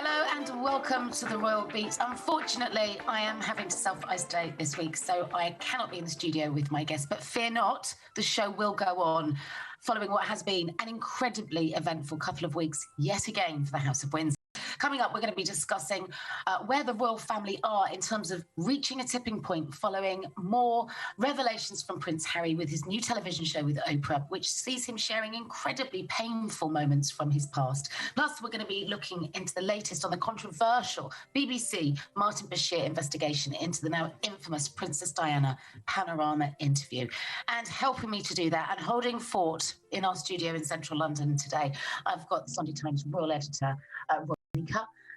Hello and welcome to the Royal Beat. Unfortunately, I am having to self-isolate this week, so I cannot be in the studio with my guests. But fear not, the show will go on following what has been an incredibly eventful couple of weeks yet again for the House of Windsor. Coming up, we're going to be discussing where the royal family are in terms of reaching a tipping point following more revelations from Prince Harry with his new television show with Oprah, which sees him sharing incredibly painful moments from his past. Plus, we're going to be looking into the latest on the controversial BBC Martin Bashir investigation into the now infamous Princess Diana Panorama interview. And helping me to do that and holding fort in our studio in central London today, I've got the Sunday Times royal editor,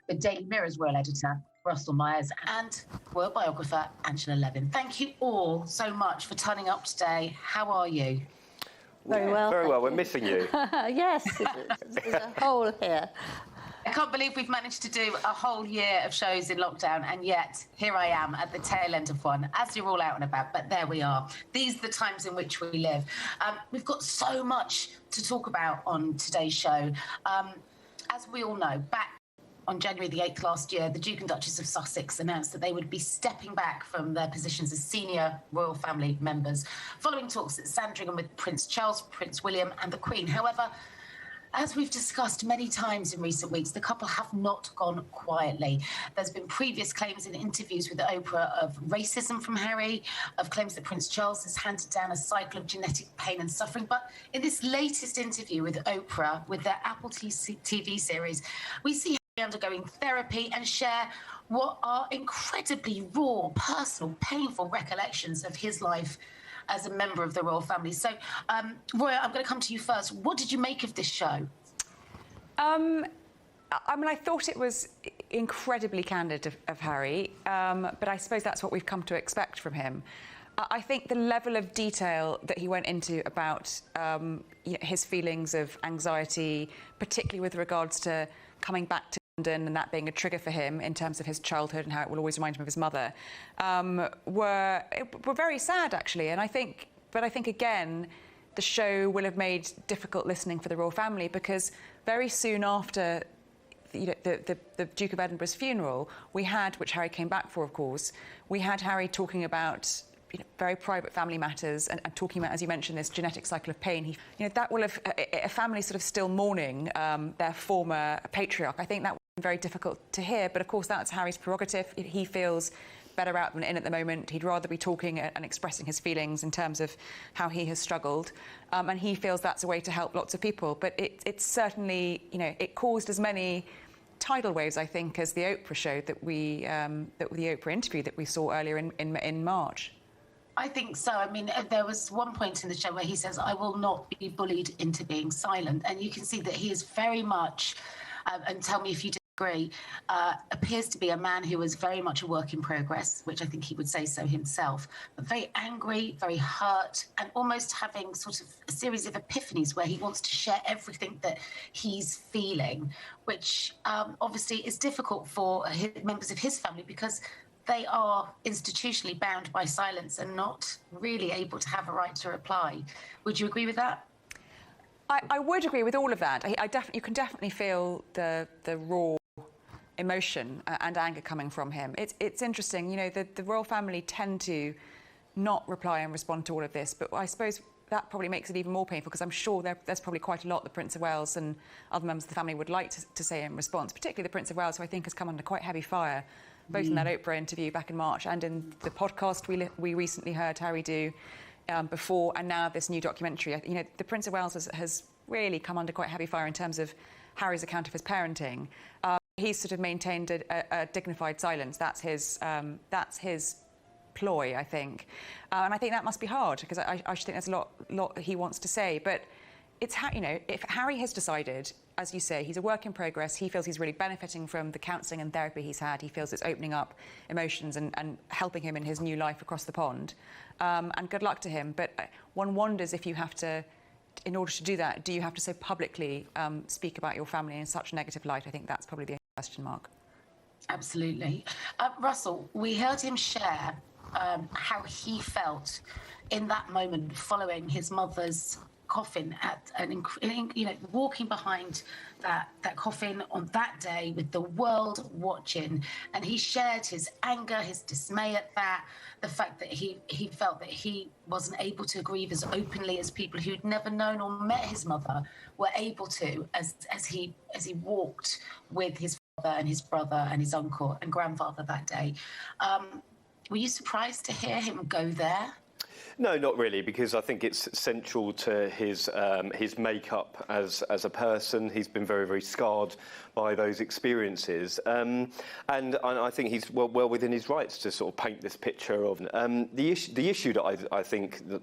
the Daily Mirror's royal editor, Russell Myers, and royal biographer, Angela Levin. Thank you all so much for turning up today. How are you? Very well. Very well. We're missing you. Yes, there's a hole here. I can't believe we've managed to do a whole year of shows in lockdown, and yet here I am at the tail end of one, as you're all out and about, but there we are. These are the times in which we live. We've got so much to talk about on today's show. As we all know, back on January the 8th last year, the Duke and Duchess of Sussex announced that they would be stepping back from their positions as senior royal family members, following talks at Sandringham with Prince Charles, Prince William and the Queen. However, as we've discussed many times in recent weeks, the couple have not gone quietly. There's been previous claims in interviews with Oprah of racism from Harry, of claims that Prince Charles has handed down a cycle of genetic pain and suffering. But in this latest interview with Oprah, with their Apple TV series, we see Harry undergoing therapy and share what are incredibly raw, personal, painful recollections of his life as a member of the royal family. So, Roya, I'm going to come to you first. What did you make of this show? I mean, I thought it was incredibly candid of Harry, but I suppose that's what we've come to expect from him. I think the level of detail that he went into about his feelings of anxiety, particularly with regards to coming back to London and that being a trigger for him in terms of his childhood and how it will always remind him of his mother, were very sad, actually. And I think again, the show will have made difficult listening for the royal family, because very soon after the Duke of Edinburgh's funeral, we had, which Harry came back for, of course, we had Harry talking about very private family matters and talking about, as you mentioned, this genetic cycle of pain. That will have a family sort of still mourning their former patriarch. I think that would be very difficult to hear, but of course that's Harry's prerogative. He feels better out than in at the moment. He'd rather be talking and expressing his feelings in terms of how he has struggled, and he feels that's a way to help lots of people. But it's certainly, it caused as many tidal waves, I think, as the Oprah show the Oprah interview that we saw earlier in March. I think so. I mean, there was one point in the show where he says, "I will not be bullied into being silent." And you can see that he is very much, and tell me if you disagree, appears to be a man who is very much a work in progress, which I think he would say so himself, but very angry, very hurt, and almost having sort of a series of epiphanies where he wants to share everything that he's feeling, which obviously is difficult for members of his family, because they are institutionally bound by silence and not really able to have a right to reply. Would you agree with that? I would agree with all of that. You can definitely feel the raw emotion and anger coming from him. It's interesting, the royal family tend to not reply and respond to all of this, but I suppose that probably makes it even more painful, because I'm sure there's probably quite a lot the Prince of Wales and other members of the family would like to say in response, particularly the Prince of Wales, who I think has come under quite heavy fire, both in that Oprah interview back in March and in the podcast we recently heard Harry do before, and now this new documentary. The Prince of Wales has really come under quite heavy fire in terms of Harry's account of his parenting. He's sort of maintained a dignified silence. That's his ploy, I think. And I think that must be hard, because I think there's a lot he wants to say. But it's if Harry has decided, as you say, he's a work in progress. He feels he's really benefiting from the counselling and therapy he's had. He feels it's opening up emotions and helping him in his new life across the pond. And good luck to him. But one wonders if you have to, in order to do that, do you have to so publicly speak about your family in such a negative light? I think that's probably the question mark. Absolutely. Russell, we heard him share how he felt in that moment following his mother's coffin at walking behind that coffin on that day with the world watching, and he shared his anger, his dismay at that, the fact that he felt that he wasn't able to grieve as openly as people who'd never known or met his mother were able to, as he walked with his father and his brother and his uncle and grandfather that day. Were you surprised to hear him go there? No, not really, because I think it's central to his makeup as a person. He's been very, very scarred by those experiences, and I think he's well within his rights to sort of paint this picture of the issue that I think that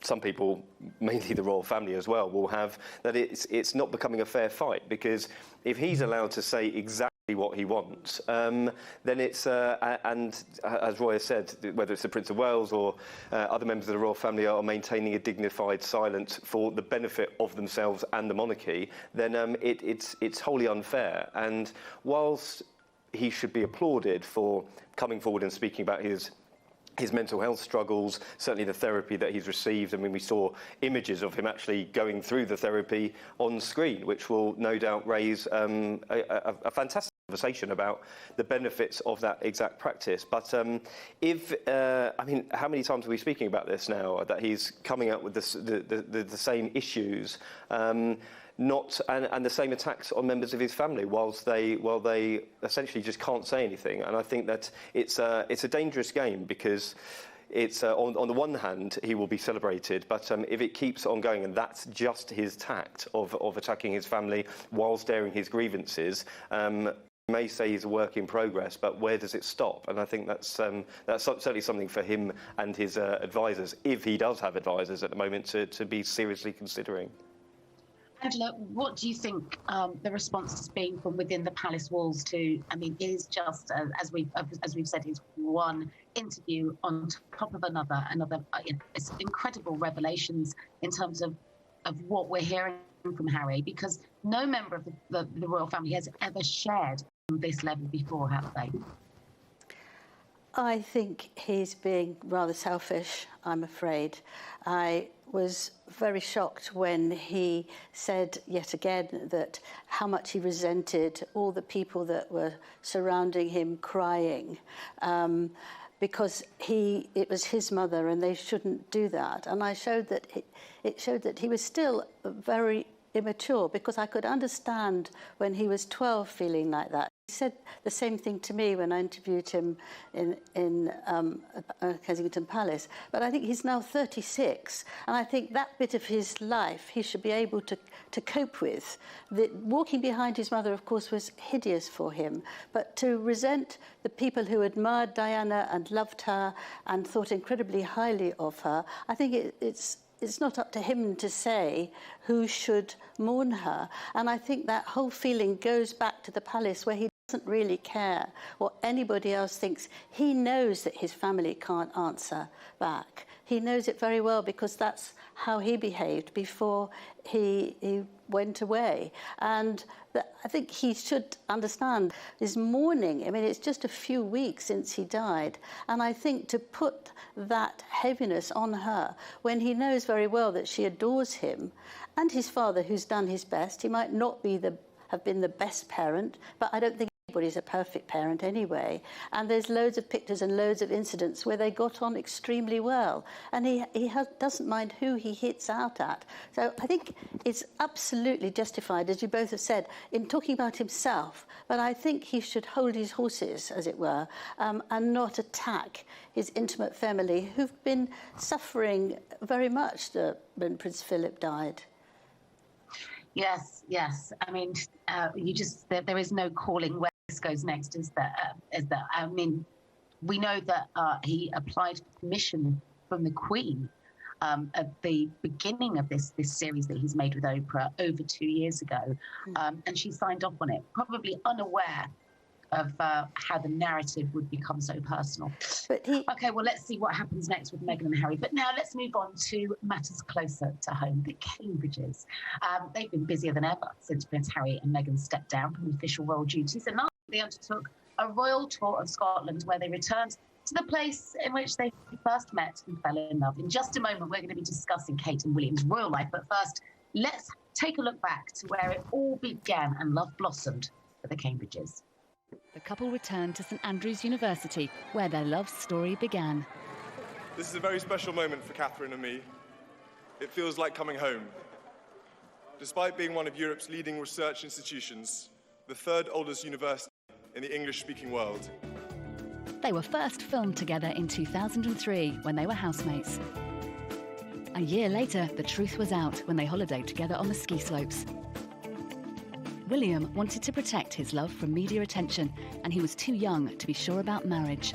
some people, mainly the royal family as well, will have, that it's not becoming a fair fight, because if he's allowed to say exactly what he wants, then it's and as Roy has said, whether it's the Prince of Wales or other members of the royal family are maintaining a dignified silence for the benefit of themselves and the monarchy, then it's wholly unfair. And whilst he should be applauded for coming forward and speaking about his mental health struggles, certainly the therapy that he's received. I mean, we saw images of him actually going through the therapy on screen, which will no doubt raise a fantastic conversation about the benefits of that exact practice. But I mean, how many times are we speaking about this now, that he's coming out with the same issues, and the same attacks on members of his family, while they essentially just can't say anything. And I think that it's a dangerous game, because it's on the one hand he will be celebrated, but if it keeps on going, and that's just his tact of attacking his family whilst airing his grievances. You may say he's a work in progress, but where does it stop? And I think that's certainly something for him and his advisors, if he does have advisors at the moment, to be seriously considering. Angela, what do you think the response has been from within the palace walls to? I mean, it is just as we've said, it's one interview on top of another. It's incredible revelations in terms of what we're hearing from Harry, because no member of the royal family has ever shared on this level before, have they? I think he's being rather selfish, I'm afraid. I was very shocked when he said yet again that how much he resented all the people that were surrounding him crying, because it was his mother and they shouldn't do that. And it showed that he was still very immature, because I could understand when he was 12 feeling like that. He said the same thing to me when I interviewed him in Kensington Palace. But I think he's now 36, and I think that bit of his life he should be able to cope with. Walking behind his mother, of course, was hideous for him, but to resent the people who admired Diana and loved her and thought incredibly highly of her, I think it's not up to him to say who should mourn her. And I think that whole feeling goes back to the palace, where he doesn't really care what anybody else thinks. He knows that his family can't answer back. He knows it very well, because that's how he behaved before he went away. And I think he should understand his mourning. I mean, it's just a few weeks since he died. And I think to put that heaviness on her, when he knows very well that she adores him and his father, who's done his best. He might not have been the best parent, but I don't think anybody's a perfect parent anyway. And there's loads of pictures and loads of incidents where they got on extremely well. And he doesn't mind who he hits out at. So I think it's absolutely justified, as you both have said, in talking about himself. But I think he should hold his horses, as it were, and not attack his intimate family, who've been suffering very much when Prince Philip died. Yes. I mean, there is no calling where this goes next. Is that? I mean, we know that he applied for permission from the Queen at the beginning of this series that he's made with Oprah over 2 years ago, and she signed off on it, probably unaware of how the narrative would become so personal. Okay, well, let's see what happens next with Meghan and Harry. But now let's move on to matters closer to home, the Cambridges. They've been busier than ever since Prince Harry and Meghan stepped down from official royal duties, and they undertook a royal tour of Scotland, where they returned to the place in which they first met and fell in love. In just a moment, we're going to be discussing Kate and William's royal life. But first, let's take a look back to where it all began and love blossomed for the Cambridges. The couple returned to St Andrews University, where their love story began. This is a very special moment for Catherine and me. It feels like coming home. Despite being one of Europe's leading research institutions, the third oldest university in the English-speaking world. They were first filmed together in 2003 when they were housemates. A year later, the truth was out when they holidayed together on the ski slopes. William wanted to protect his love from media attention, and he was too young to be sure about marriage.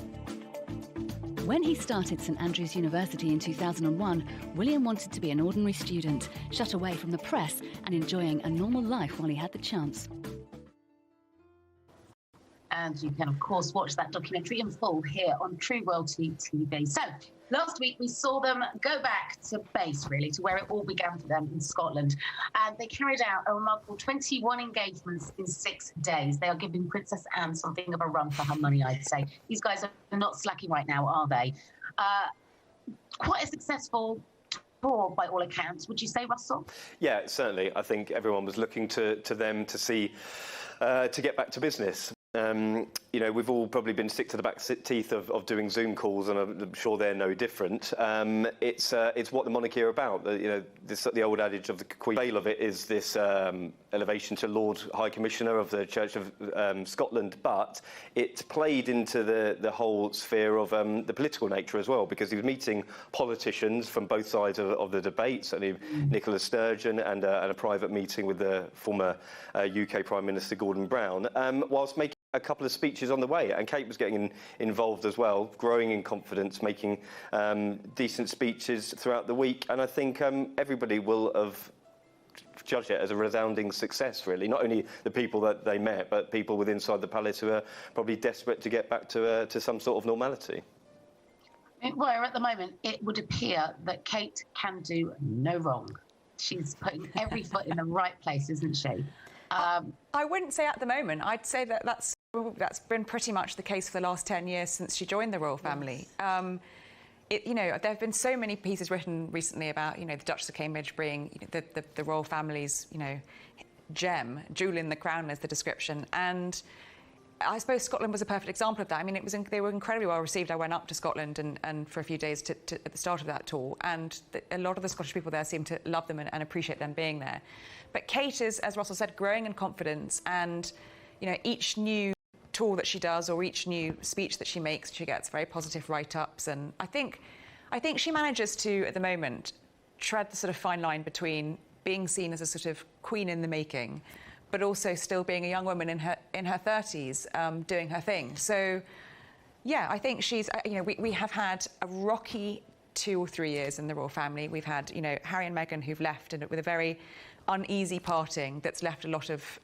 When he started St Andrews University in 2001, William wanted to be an ordinary student, shut away from the press and enjoying a normal life while he had the chance. And you can, of course, watch that documentary in full here on True Royalty TV. So, last week we saw them go back to base, really, to where it all began for them in Scotland. And they carried out a remarkable 21 engagements in 6 days. They are giving Princess Anne something of a run for her money, I'd say. These guys are not slacking right now, are they? Quite a successful tour, by all accounts. Would you say, Russell? Yeah, certainly. I think everyone was looking to them to see, to get back to business. You know, we've all probably been sick to the back teeth of doing Zoom calls, and I'm sure they're no different. It's what the monarchy are about. You know, the old adage of the Queen. The veil of it is this elevation to Lord High Commissioner of the Church of Scotland, but it played into the whole sphere of the political nature as well, because he was meeting politicians from both sides of the debate, certainly Nicola Sturgeon, and a private meeting with the former UK Prime Minister Gordon Brown, whilst making a couple of speeches on the way, and Kate was getting involved as well, growing in confidence, making decent speeches throughout the week, and I think everybody will have judged it as a resounding success, really. Not only the people that they met, but people within inside the palace who are probably desperate to get back to some sort of normality. Well, at the moment, it would appear that Kate can do no wrong. She's putting every foot in the right place, isn't she? I wouldn't say at the moment. I'd say that that's been pretty much the case for the last 10 years since she joined the royal family. You know, there have been so many pieces written recently about, you know, the Duchess of Cambridge being the royal family's, you know, gem, jewel in the crown is the description. And I suppose Scotland was a perfect example of that. I mean, they were incredibly well received. I went up to Scotland and for a few days at the start of that tour, and a lot of the Scottish people there seemed to love them and appreciate them being there. But Kate is, as Russell said, growing in confidence, and, you know, each new tour that she does or each new speech that she makes, she gets very positive write-ups, and I think she manages to, at the moment, tread the sort of fine line between being seen as a sort of queen in the making, but also still being a young woman in her 30s, doing her thing. So, yeah, I think she's, you know, we have had a rocky 2 or 3 years in the royal family. We've had, you know, Harry and Meghan who've left with a very uneasy parting that's left a lot of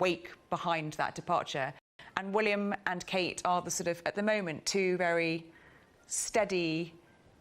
wake behind that departure. And William and Kate are the sort of, at the moment, 2 very steady,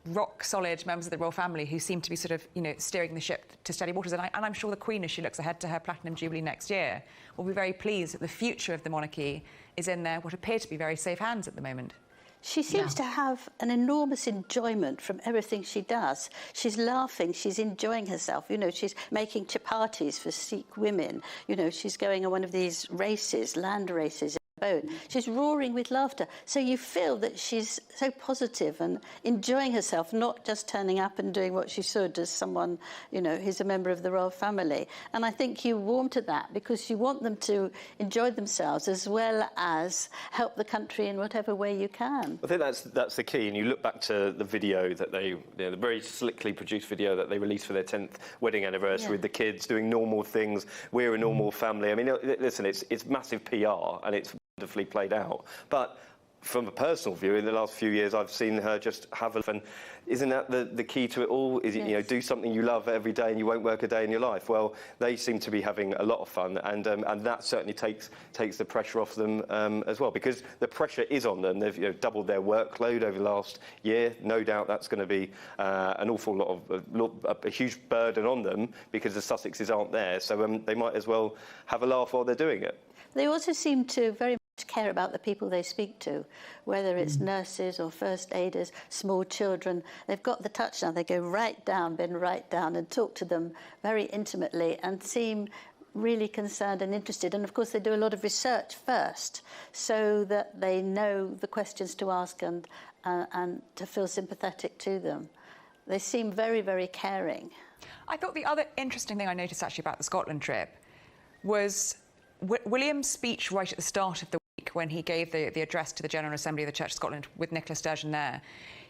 rock-solid members of the royal family who seem to be sort of, you know, steering the ship to steady waters. And I'm sure the Queen, as she looks ahead to her Platinum Jubilee next year, will be very pleased that the future of the monarchy is in what appear to be very safe hands at the moment. She seems to have an enormous enjoyment from everything she does. She's laughing, she's enjoying herself. You know, she's making chapatis for Sikh women. You know, she's going on one of these races, land races. Boat. She's roaring with laughter. So you feel that she's so positive and enjoying herself, not just turning up and doing what she should as someone, you know, who's a member of the royal family. And I think you warm to that because you want them to enjoy themselves as well as help the country in whatever way you can. I think that's the key. And you look back to the video that the very slickly produced video that they released for their 10th wedding anniversary with the kids doing normal things. We're a normal family. I mean, listen, it's massive PR and it's wonderfully played out, but from a personal view, in the last few years, I've seen her just have a fun. Isn't that the key to it all? Is it, you know, do something you love every day and you won't work a day in your life? Well, they seem to be having a lot of fun, and that certainly takes the pressure off them as well, because the pressure is on them. They've, you know, doubled their workload over the last year. No doubt that's going to be an awful lot of a huge burden on them because the Sussexes aren't there. So they might as well have a laugh while they're doing it. They also seem to very care about the people they speak to, whether it's nurses or first aiders, small children. They've got the touch now. They go bend right down and talk to them very intimately and seem really concerned and interested. And of course they do a lot of research first so that they know the questions to ask and to feel sympathetic to them. They seem very, very caring. I thought the other interesting thing I noticed actually about the Scotland trip was William's speech right at the start of the week when he gave the address to the General Assembly of the Church of Scotland with Nicola Sturgeon there.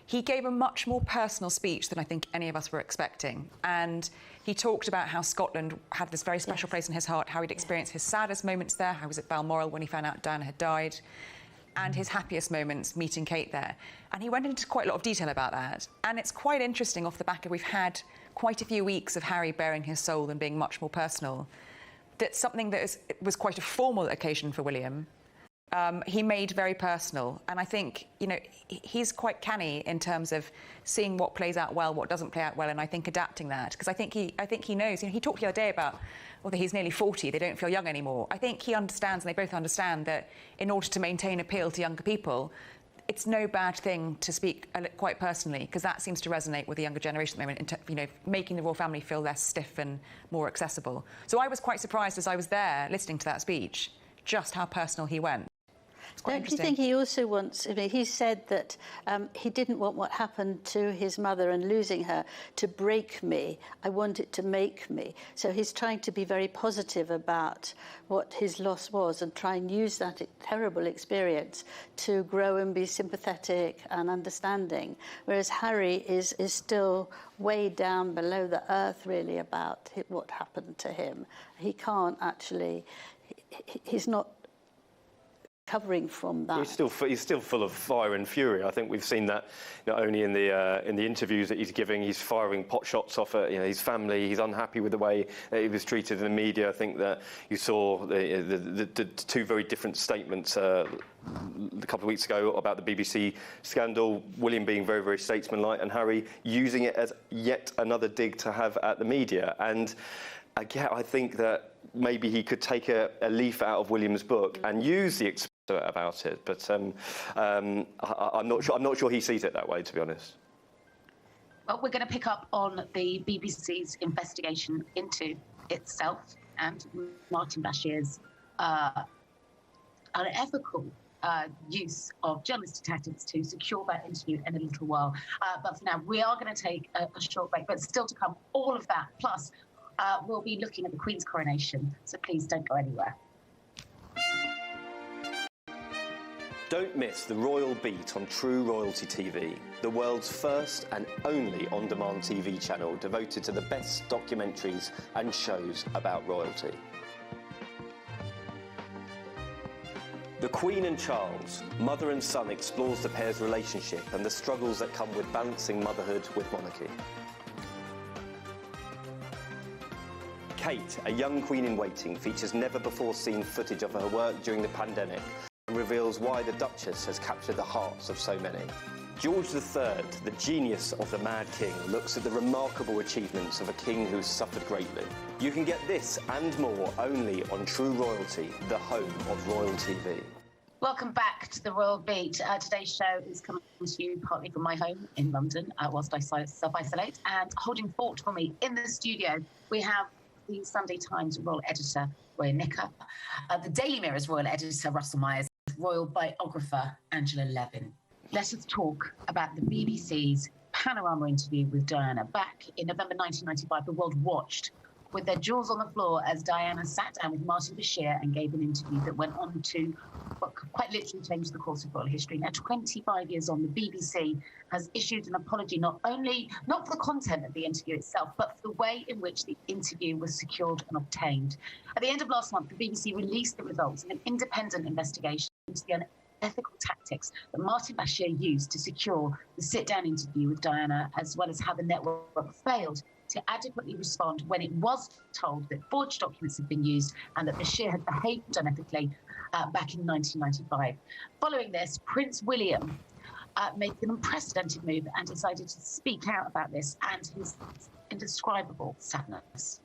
He gave a much more personal speech than I think any of us were expecting. And he talked about how Scotland had this very special place in his heart, how he'd experienced his saddest moments there, how he was at Balmoral when he found out Diana had died, and his happiest moments meeting Kate there. And he went into quite a lot of detail about that. And it's quite interesting off the back of we've had quite a few weeks of Harry bearing his soul and being much more personal, that something that was quite a formal occasion for William, he made very personal. And I think, you know, he's quite canny in terms of seeing what plays out well, what doesn't play out well, and I think adapting that. Because I think he knows. You know, he talked the other day about whether he's nearly 40, they don't feel young anymore. I think he understands, and they both understand, that in order to maintain appeal to younger people, it's no bad thing to speak quite personally, because that seems to resonate with the younger generation at the moment, you know, making the royal family feel less stiff and more accessible. So I was quite surprised as I was there listening to that speech, just how personal he went. Don't you think he also wants, I mean, he said that he didn't want what happened to his mother and losing her to break me. I want it to make me. So he's trying to be very positive about what his loss was and try and use that terrible experience to grow and be sympathetic and understanding. Whereas Harry is still way down below the earth, really, about what happened to him. He can't actually, he's not recovering from that. He's still full of fire and fury. I think we've seen that not only in the interviews that he's giving. He's firing pot shots off at his family. He's unhappy with the way that he was treated in the media. I think that you saw the two very different statements a couple of weeks ago about the BBC scandal. William being very, very statesmanlike, and Harry using it as yet another dig to have at the media. And again, I think that maybe he could take a leaf out of William's book and use the about it, but I'm not sure he sees it that way, to be honest. Well, we're going to pick up on the BBC's investigation into itself and Martin Bashir's unethical use of journalistic tactics to secure that interview in a little while. But for now, we are going to take a short break, but still to come, all of that. Plus, we'll be looking at the Queen's coronation, so please don't go anywhere. Don't miss The Royal Beat on True Royalty TV, the world's first and only on-demand TV channel devoted to the best documentaries and shows about royalty. The Queen and Charles, mother and son, explores the pair's relationship and the struggles that come with balancing motherhood with monarchy. Kate, a young queen in waiting, features never-before-seen footage of her work during the pandemic and reveals why the Duchess has captured the hearts of so many. George III, the genius of the Mad King, looks at the remarkable achievements of a king who's suffered greatly. You can get this and more only on True Royalty, the home of Royal TV. Welcome back to The Royal Beat. Today's show is coming to you partly from my home in London, whilst I self-isolate, and holding fort for me in the studio, we have the Sunday Times royal editor, Roy Nicker, the Daily Mirror's royal editor, Russell Myers, royal biographer, Angela Levin. Let us talk about the BBC's panorama interview with Diana. Back in November 1995, the world watched with their jaws on the floor as Diana sat down with Martin Bashir and gave an interview that went on to quite literally change the course of royal history. Now, 25 years on, the BBC has issued an apology not for the content of the interview itself, but for the way in which the interview was secured and obtained. At the end of last month, the BBC released the results of an independent investigation into the unethical tactics that Martin Bashir used to secure the sit-down interview with Diana, as well as how the network failed to adequately respond when it was told that forged documents had been used and that Bashir had behaved unethically back in 1995. Following this, Prince William made an unprecedented move and decided to speak out about this and his indescribable sadness.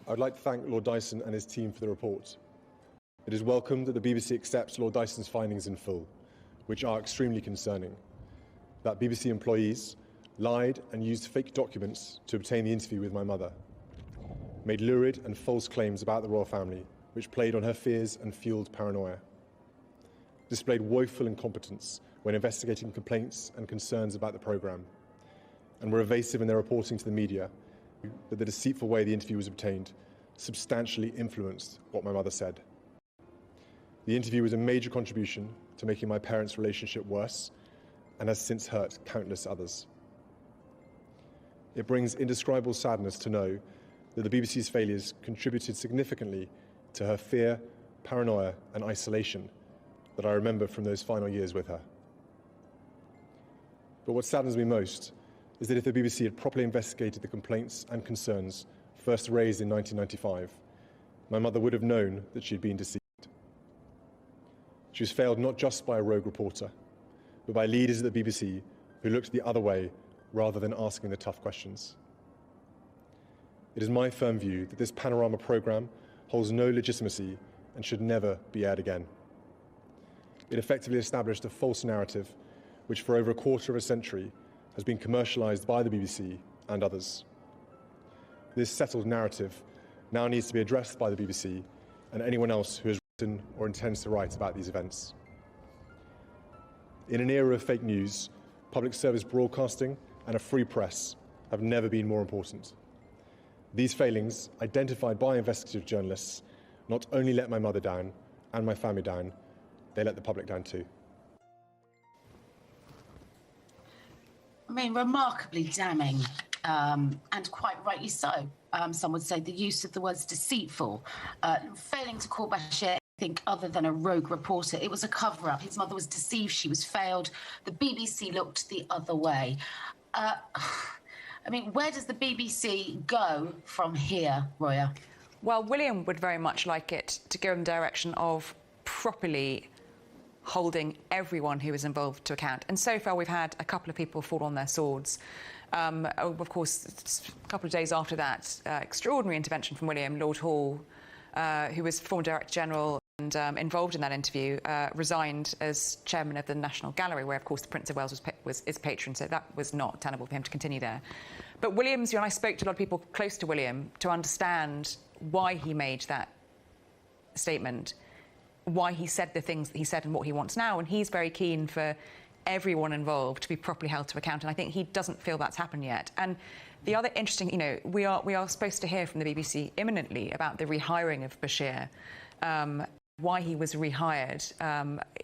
I'd like to thank Lord Dyson and his team for the report. It is welcome that the BBC accepts Lord Dyson's findings in full, which are extremely concerning. That BBC employees lied and used fake documents to obtain the interview with my mother, made lurid and false claims about the royal family, which played on her fears and fueled paranoia, displayed woeful incompetence when investigating complaints and concerns about the programme, and were evasive in their reporting to the media that the deceitful way the interview was obtained substantially influenced what my mother said. The interview was a major contribution to making my parents' relationship worse and has since hurt countless others. It brings indescribable sadness to know that the BBC's failures contributed significantly to her fear, paranoia and isolation that I remember from those final years with her. But what saddens me most is that if the BBC had properly investigated the complaints and concerns first raised in 1995, my mother would have known that she had been deceived. She was failed not just by a rogue reporter, but by leaders at the BBC who looked the other way rather than asking the tough questions. It is my firm view that this Panorama programme holds no legitimacy and should never be aired again. It effectively established a false narrative which for over a quarter of a century has been commercialised by the BBC and others. This settled narrative now needs to be addressed by the BBC and anyone else who has written or intends to write about these events. In an era of fake news, public service broadcasting and a free press have never been more important. These failings, identified by investigative journalists, not only let my mother down and my family down, they let the public down too. I mean, remarkably damning, and quite rightly so. Some would say the use of the words deceitful, failing to call Bashir anything other than a rogue reporter. It was a cover-up. His mother was deceived. She was failed. The BBC looked the other way. I mean, where does the BBC go from here, Roya? Well, William would very much like it to go in the direction of properly holding everyone who was involved to account. And so far, we've had a couple of people fall on their swords. Of course, a couple of days after that, extraordinary intervention from William, Lord Hall, who was former Director General and involved in that interview, resigned as chairman of the National Gallery, where, of course, the Prince of Wales is patron, so that was not tenable for him to continue there. But William's, you know, I spoke to a lot of people close to William to understand why he made that statement, why he said the things that he said and what he wants now, and he's very keen for everyone involved to be properly held to account, and I think he doesn't feel that's happened yet. And the other interesting, you know, we are supposed to hear from the BBC imminently about the rehiring of Bashir, why he was rehired,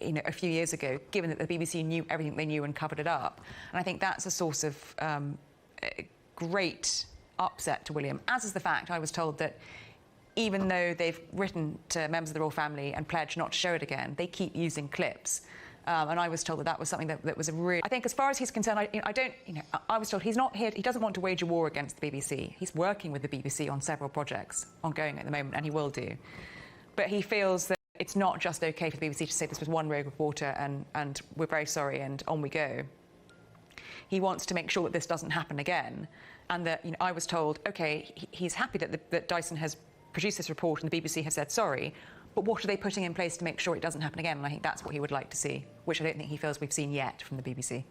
you know, a few years ago, given that the BBC knew everything they knew and covered it up. And I think that's a source of great upset to William, as is the fact I was told that even though they've written to members of the royal family and pledged not to show it again, they keep using clips. And I was told that that was something that was a real... I think as far as he's concerned, I was told he's not here, he doesn't want to wage a war against the BBC. He's working with the BBC on several projects ongoing at the moment, and he will do. But he feels that it's not just OK for the BBC to say this was one rogue reporter and we're very sorry and on we go. He wants to make sure that this doesn't happen again. And that, you know, I was told, OK, he's happy that Dyson has produced this report and the BBC has said sorry, but what are they putting in place to make sure it doesn't happen again? And I think that's what he would like to see, which I don't think he feels we've seen yet from the BBC.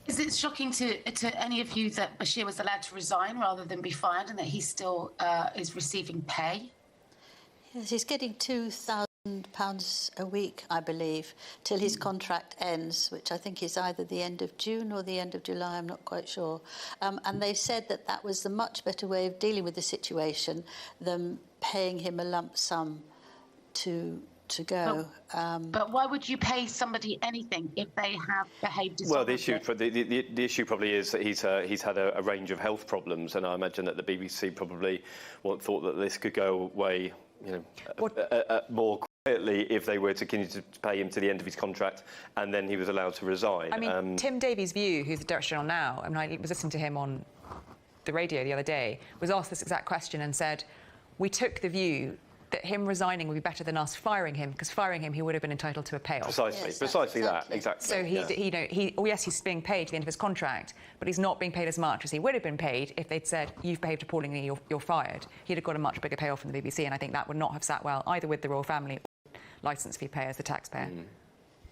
Is it shocking to any of you that Bashir was allowed to resign rather than be fired and that he still is receiving pay? Yes, he's getting £2,000 a week, I believe, till his contract ends, which I think is either the end of June or the end of July, I'm not quite sure. And they've said that that was the much better way of dealing with the situation than paying him a lump sum to go. But why would you pay somebody anything if they have behaved dishonourably? Well, the issue probably is that he's had a range of health problems, and I imagine that the BBC probably thought that this could go away, you know, more quietly if they were to continue to pay him to the end of his contract, and then he was allowed to resign. I mean, Tim Davies-View, who's the Director General now, I mean, I was listening to him on the radio the other day, was asked this exact question and said, we took the view that him resigning would be better than us firing him, because firing him, he would have been entitled to a payoff. Precisely, yes, precisely that, exactly. So yes, he's being paid to the end of his contract, but he's not being paid as much as he would have been paid if they'd said, you've behaved appallingly, you're fired. He'd have got a much bigger payoff from the BBC, and I think that would not have sat well either with the royal family licence fee payer as the taxpayer.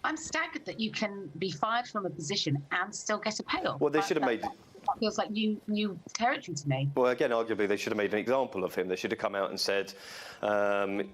I'm staggered that you can be fired from a position and still get a payoff. Well, they should have made... That feels like new territory to me. Well, again, arguably, they should have made an example of him. They should have come out and said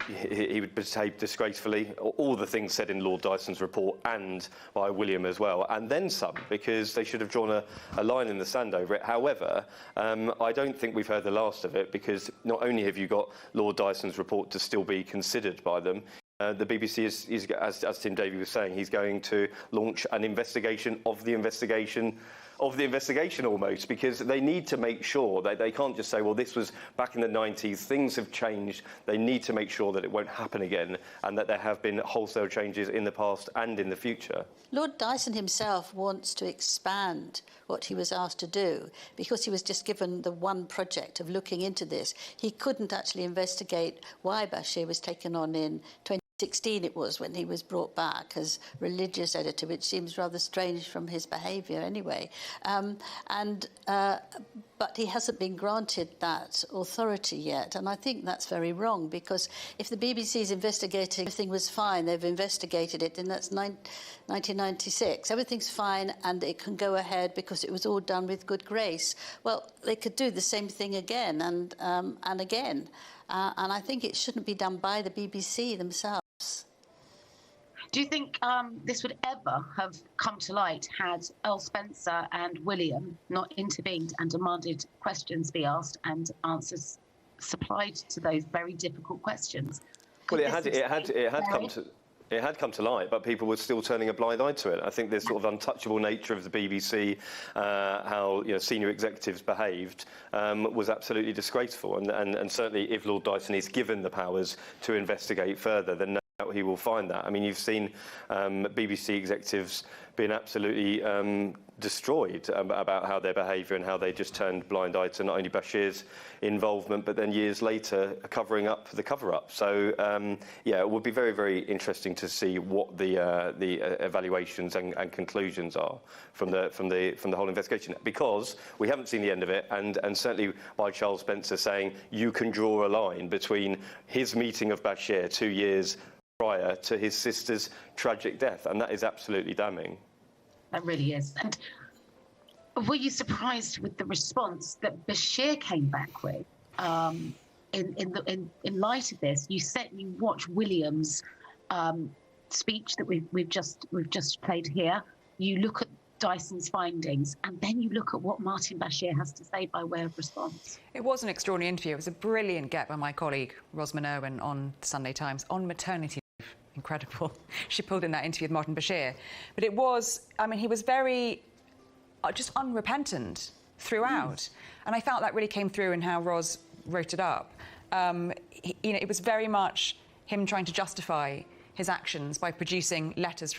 he would behave disgracefully, all the things said in Lord Dyson's report and by William as well, and then some, because they should have drawn a line in the sand over it. However, I don't think we've heard the last of it, because not only have you got Lord Dyson's report to still be considered by them, the BBC is, as Tim Davie was saying, he's going to launch an investigation of the investigation almost, because they need to make sure that they can't just say, well, this was back in the 90s, things have changed. They need to make sure that it won't happen again, and that there have been wholesale changes in the past and in the future. Lord Dyson himself wants to expand what he was asked to do, because he was just given the one project of looking into this. He couldn't actually investigate why Bashir was taken on in 2016 it was, when he was brought back as religious editor, which seems rather strange from his behaviour anyway. But he hasn't been granted that authority yet, and I think that's very wrong, because if the BBC's investigating, everything was fine, they've investigated it, and that's 1996. Everything's fine and it can go ahead because it was all done with good grace. Well, they could do the same thing again and again. And I think it shouldn't be done by the BBC themselves. Do you think this would ever have come to light had Earl Spencer and William not intervened and demanded questions be asked and answers supplied to those very difficult questions? Well, it had come to light, but people were still turning a blind eye to it. I think this sort of untouchable nature of the BBC, how senior executives behaved, was absolutely disgraceful. And certainly, if Lord Dyson is given the powers to investigate further, then no doubt he will find that. I mean, you've seen BBC executives being absolutely destroyed about how their behaviour and how they just turned blind eye to not only Bashir's involvement, but then years later covering up the cover-up. So yeah, it would be very, very interesting to see what the evaluations and conclusions are from the whole investigation, because we haven't seen the end of it, and certainly by Charles Spencer saying you can draw a line between his meeting of Bashir 2 years prior to his sister's tragic death, and that is absolutely damning. That really is. And were you surprised with the response that Bashir came back with in light of this? You watch William's speech that we've just played here. You look at Dyson's findings, and then you look at what Martin Bashir has to say by way of response. It was an extraordinary interview. It was a brilliant get by my colleague Rosamund Owen on the Sunday Times on maternity. Incredible. She pulled in that interview with Martin Bashir. But it was, I mean, he was very just unrepentant throughout. And I felt that really came through in how Ros wrote it up. It was very much him trying to justify his actions by producing letters,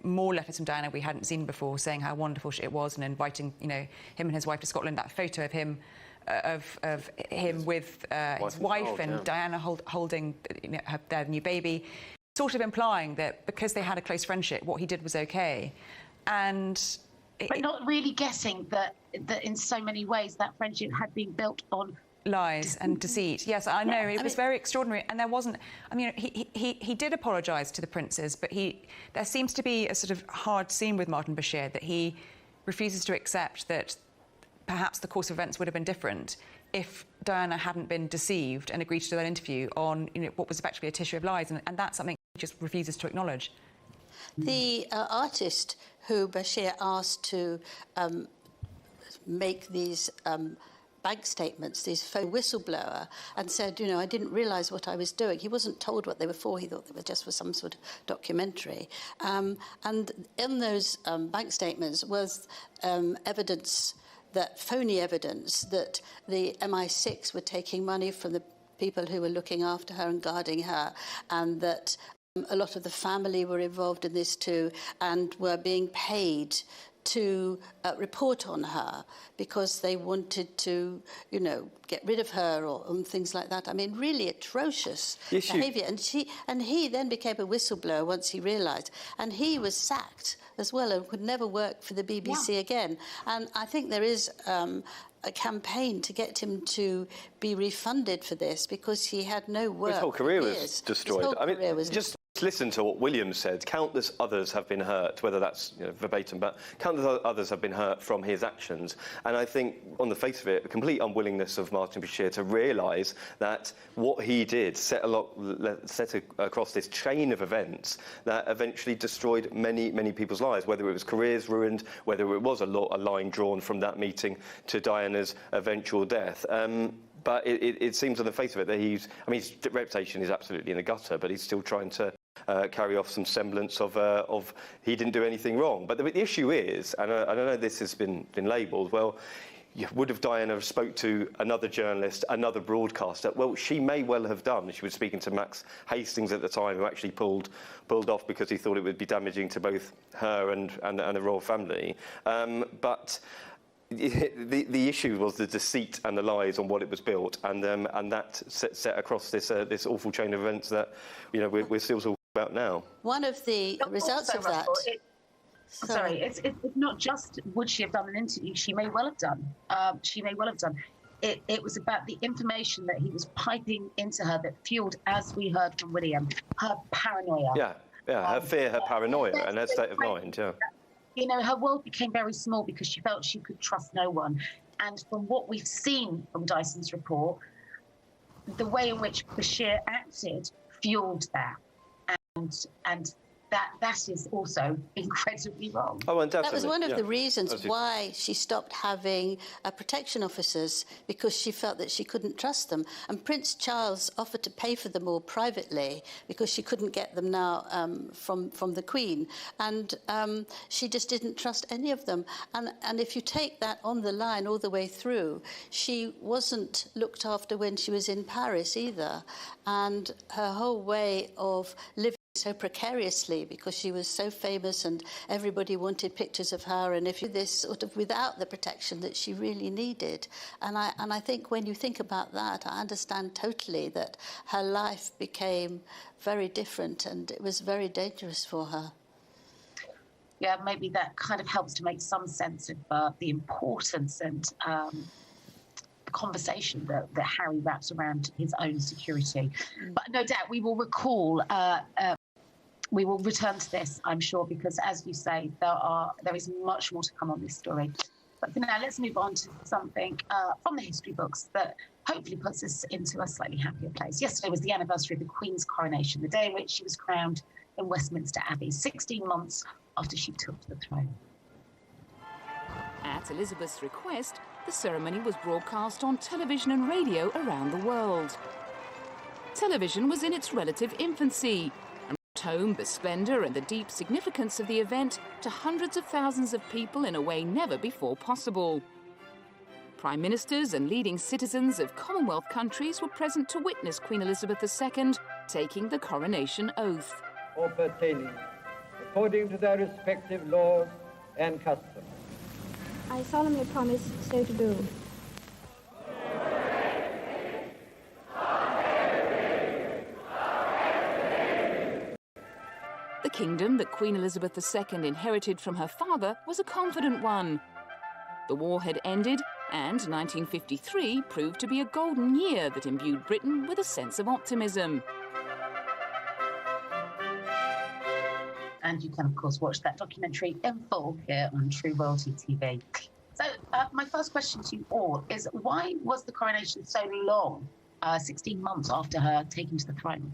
more letters from Diana we hadn't seen before, saying how wonderful it was, and inviting, him and his wife to Scotland. That photo of him of him with his wife and Diana holding their new baby, sort of implying that because they had a close friendship, what he did was okay. But not really getting that in so many ways that friendship had been built on lies and deceit. Yes, I know. It was very extraordinary. And there wasn't... I mean, he did apologise to the princes, but there seems to be a sort of hard scene with Martin Bashir that he refuses to accept that perhaps the course of events would have been different if Diana hadn't been deceived and agreed to do that interview on what was effectively a tissue of lies. And that's something he just refuses to acknowledge. The artist who Bashir asked to make these bank statements, these phone whistleblower, and said, I didn't realise what I was doing. He wasn't told what they were for. He thought they were just for some sort of documentary. And in those bank statements was evidence, phony evidence, that the MI6 were taking money from the people who were looking after her and guarding her, and that a lot of the family were involved in this too, and were being paid to report on her because they wanted to, get rid of her or things like that. I mean, really atrocious behaviour. And he then became a whistleblower once he realised, and he was sacked as well and could never work for the BBC again. And I think there is a campaign to get him to be refunded for this, because he had no work. His whole career was destroyed. His whole career was just listen to what William said, countless others have been hurt, whether that's verbatim, but countless others have been hurt from his actions. And I think, on the face of it, a complete unwillingness of Martin Bashir to realise that what he did set across this chain of events that eventually destroyed many, many people's lives, whether it was careers ruined, whether it was a line drawn from that meeting to Diana's eventual death. But it seems on the face of it that his reputation is absolutely in the gutter, but he's still trying to carry off some semblance of he didn't do anything wrong. But the issue is, and I know this has been labelled, well, would have Diana spoke to another journalist, another broadcaster? Well, she may well have done. She was speaking to Max Hastings at the time, who actually pulled off because he thought it would be damaging to both her and the royal family. But the issue was the deceit and the lies on what it was built, and that set across this awful chain of events that we're still talking about now. One of the results of that. Sorry, it's not just would she have done an interview. She may well have done. It was about the information that he was piping into her that fueled, as we heard from William, her paranoia. Yeah, her fear, her paranoia, and her state of mind. Yeah. Her world became very small because she felt she could trust no one. And from what we've seen from Dyson's report, the way in which Bashir acted fueled that, and that is also incredibly wrong. Oh, and that was one of the reasons why she stopped having protection officers, because she felt that she couldn't trust them. And Prince Charles offered to pay for them all privately because she couldn't get them now from the Queen. And she just didn't trust any of them. And if you take that on the line all the way through, she wasn't looked after when she was in Paris either. And her whole way of living so precariously, because she was so famous and everybody wanted pictures of her, and if you this sort of without the protection that she really needed. And I think when you think about that, I understand totally that her life became very different and it was very dangerous for her. Yeah, maybe that kind of helps to make some sense of the importance and conversation that Harry wraps around his own security. But no doubt we will recall, we will return to this, I'm sure, because as you say, there is much more to come on this story. But for now, let's move on to something from the history books that hopefully puts us into a slightly happier place. Yesterday was the anniversary of the Queen's coronation, the day in which she was crowned in Westminster Abbey, 16 months after she took to the throne. At Elizabeth's request, the ceremony was broadcast on television and radio around the world. Television was in its relative infancy and brought home the splendour and the deep significance of the event to hundreds of thousands of people in a way never before possible. Prime ministers and leading citizens of Commonwealth countries were present to witness Queen Elizabeth II taking the coronation oath. Or pertaining, according to their respective laws and customs. I solemnly promise so to do. The kingdom that Queen Elizabeth II inherited from her father was a confident one. The war had ended, and 1953 proved to be a golden year that imbued Britain with a sense of optimism. And you can, of course, watch that documentary in full here on True Royalty TV. So my first question to you all is, why was the coronation so long, 16 months after her taking to the throne?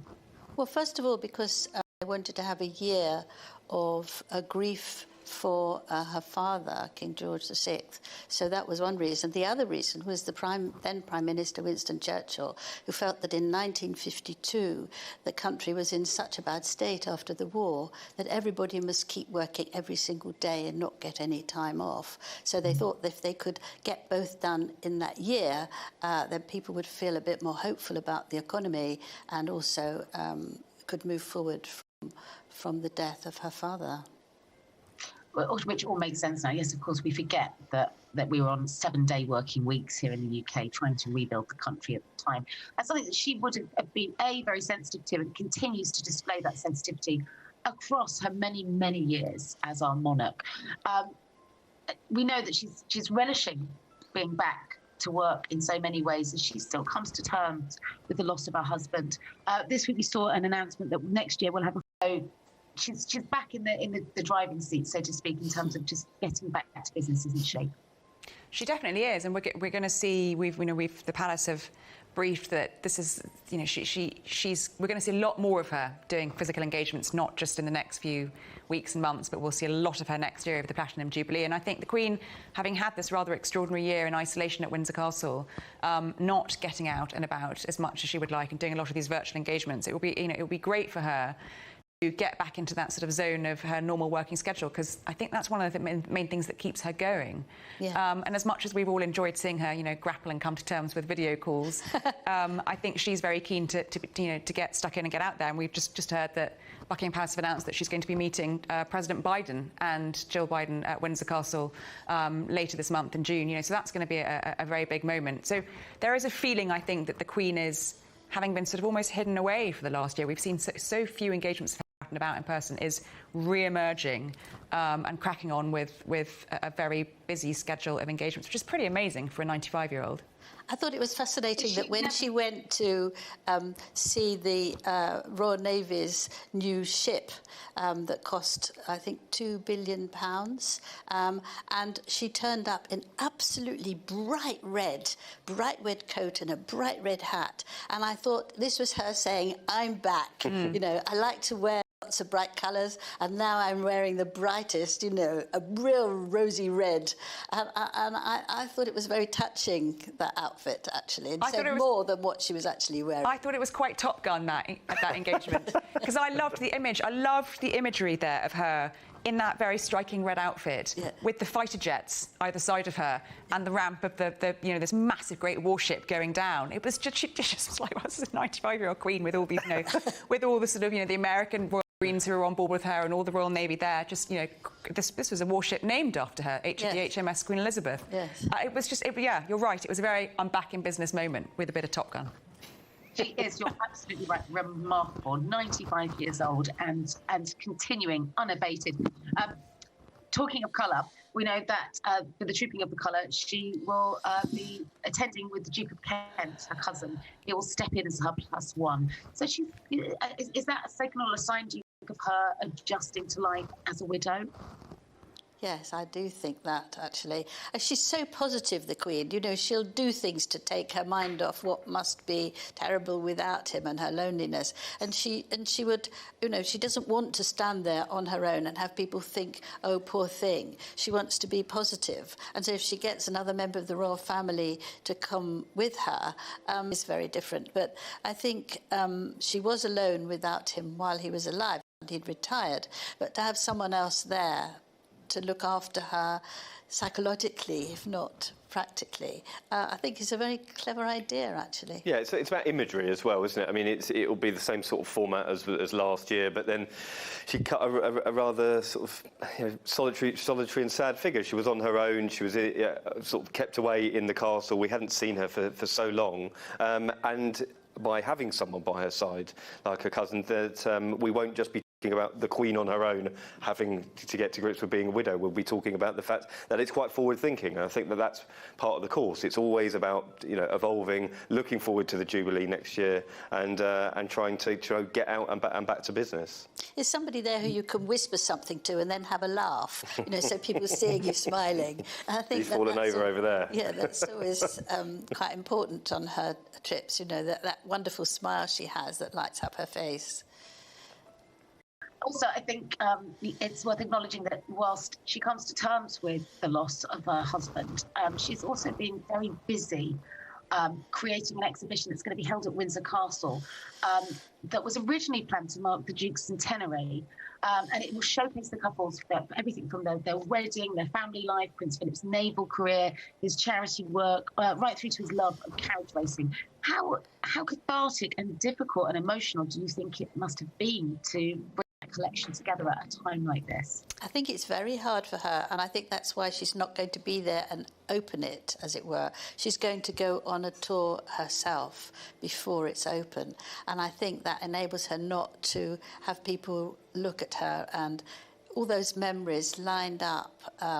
Well, first of all, because I wanted to have a year of grief for her father, King George VI. So that was one reason. The other reason was the then Prime Minister Winston Churchill, who felt that in 1952 the country was in such a bad state after the war that everybody must keep working every single day and not get any time off. So they thought that if they could get both done in that year, then people would feel a bit more hopeful about the economy and also could move forward from the death of her father. Which all makes sense now. Yes, of course, we forget that we were on 7-day working weeks here in the UK trying to rebuild the country at the time. That's something that she would have been, very sensitive to, and continues to display that sensitivity across her many, many years as our monarch. We know that she's relishing being back to work in so many ways as she still comes to terms with the loss of her husband. This week we saw an announcement that next year we'll have a So she's back in the driving seat, so to speak, in terms of just getting back to business, isn't she? She definitely is, and we're going to see. The Palace have briefed that this is, we're going to see a lot more of her doing physical engagements, not just in the next few weeks and months, but we'll see a lot of her next year over the Platinum Jubilee. And I think the Queen, having had this rather extraordinary year in isolation at Windsor Castle, not getting out and about as much as she would like and doing a lot of these virtual engagements, it will be great for her to get back into that sort of zone of her normal working schedule, because I think that's one of the main things that keeps her going. Yeah. And as much as we've all enjoyed seeing her, grapple and come to terms with video calls, I think she's very keen to get stuck in and get out there. And we've just heard that Buckingham Palace have announced that she's going to be meeting President Biden and Jill Biden at Windsor Castle later this month in June. So that's going to be a very big moment. So there is a feeling, I think, that the Queen is, having been sort of almost hidden away for the last year, we've seen so few engagements out and about in person, is re-emerging and cracking on with a very busy schedule of engagements, which is pretty amazing for a 95-year-old. I thought it was fascinating that when she went to see the Royal Navy's new ship that cost, I think, £2 billion, and she turned up in absolutely bright red coat and a bright red hat. And I thought this was her saying, I'm back. I like to wear lots of bright colours, and now I'm wearing the brightest, a real rosy red. And I thought it was very touching, that outfit, actually, and said more than what she was actually wearing. I thought it was quite Top Gun, that engagement, because I loved the image. I loved the imagery there of her in that very striking red outfit, with the fighter jets either side of her and the ramp of the this massive great warship going down. It was just was like, well, this is a 95-year-old Queen with all these, with all the sort of, the American Royal Marines who were on board with her and all the Royal Navy there. Just, this was a warship named after her, the HMS Queen Elizabeth. Yes. It was just, yeah, you're right. It was a very I'm back in business moment with a bit of Top Gun. She is, you're absolutely right, remarkable, 95 years old and continuing unabated. Talking of colour, we know that for the Trooping of the Colour, she will be attending with the Duke of Kent, her cousin. He will step in as her +1. So is that a signal or a sign, do you think, of her adjusting to life as a widow? Yes, I do think that, actually. She's so positive, the Queen. She'll do things to take her mind off what must be terrible without him and her loneliness. And she would, she doesn't want to stand there on her own and have people think, oh, poor thing. She wants to be positive. And so if she gets another member of the royal family to come with her, it's very different. But I think she was alone without him while he was alive. He'd retired. But to have someone else there to look after her psychologically, if not practically, I think it's a very clever idea, actually. Yeah, it's about imagery as well, isn't it? I mean, it'll be the same sort of format as last year, but then she cut a rather sort of solitary and sad figure. She was on her own. She was sort of kept away in the castle. We hadn't seen her for so long, and by having someone by her side, like her cousin, that we won't just be talking about the Queen on her own having to get to grips with being a widow. We'll be talking about the fact that it's quite forward-thinking. And I think that that's part of the course. It's always about evolving, looking forward to the Jubilee next year, and trying to get out and back to business. Is somebody there who you can whisper something to and then have a laugh? So people seeing you smiling. I think he's fallen over there. Yeah, that's always quite important on her trips. That wonderful smile she has that lights up her face. Also, I think it's worth acknowledging that whilst she comes to terms with the loss of her husband, she's also been very busy creating an exhibition that's going to be held at Windsor Castle that was originally planned to mark the Duke's centenary. And it will showcase the couple's everything from their wedding, their family life, Prince Philip's naval career, his charity work, right through to his love of carriage racing. How cathartic and difficult and emotional do you think it must have been to bring that collection together at a time like this? I think it's very hard for her, and I think that's why she's not going to be there and open it, as it were. She's going to go on a tour herself before it's open, and I think that enables her not to have people look at her and all those memories lined up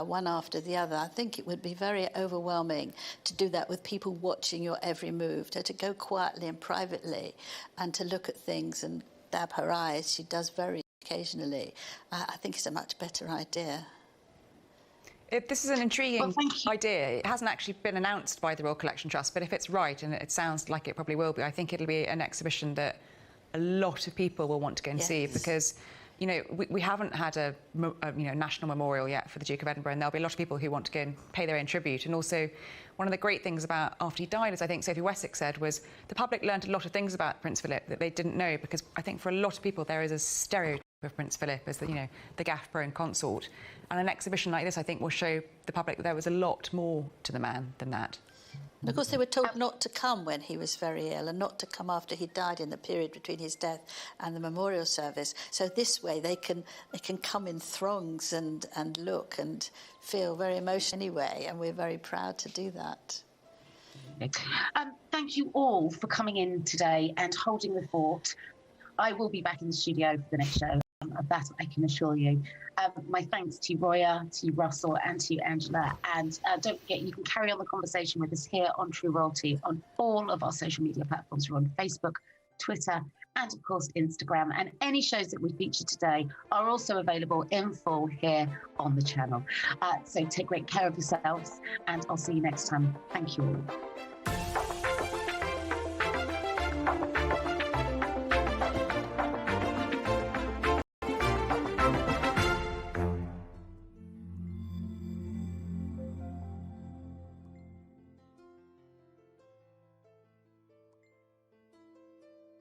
one after the other. I think it would be very overwhelming to do that with people watching your every move, to go quietly and privately and to look at things and dab her eyes. She does very occasionally, I think is a much better idea. This is an intriguing idea. It hasn't actually been announced by the Royal Collection Trust, but if it's right, and it sounds like it probably will be, I think it'll be an exhibition that a lot of people will want to go and see, because, you know, we haven't had a national memorial yet for the Duke of Edinburgh, and there'll be a lot of people who want to go and pay their own tribute. And also, one of the great things about after he died, as I think Sophie Wessex said, was the public learned a lot of things about Prince Philip that they didn't know, because I think for a lot of people there is a stereotype of Prince Philip as the, you know, the gaffe-prone consort. And an exhibition like this, I think, will show the public that there was a lot more to the man than that. And of course, they were told not to come when he was very ill, and not to come after he died in the period between his death and the memorial service. So this way, they can come in throngs and look and feel very emotional anyway, and we're very proud to do that. Thank you all for coming in today and holding the fort. I will be back in the studio for the next show. Of that, I can assure you. My thanks to Roya, to Russell, and to Angela. And don't forget, you can carry on the conversation with us here on True Royalty on all of our social media platforms. We're on Facebook, Twitter, and of course Instagram. And any shows that we featured today are also available in full here on the channel. So take great care of yourselves, and I'll see you next time. Thank you all.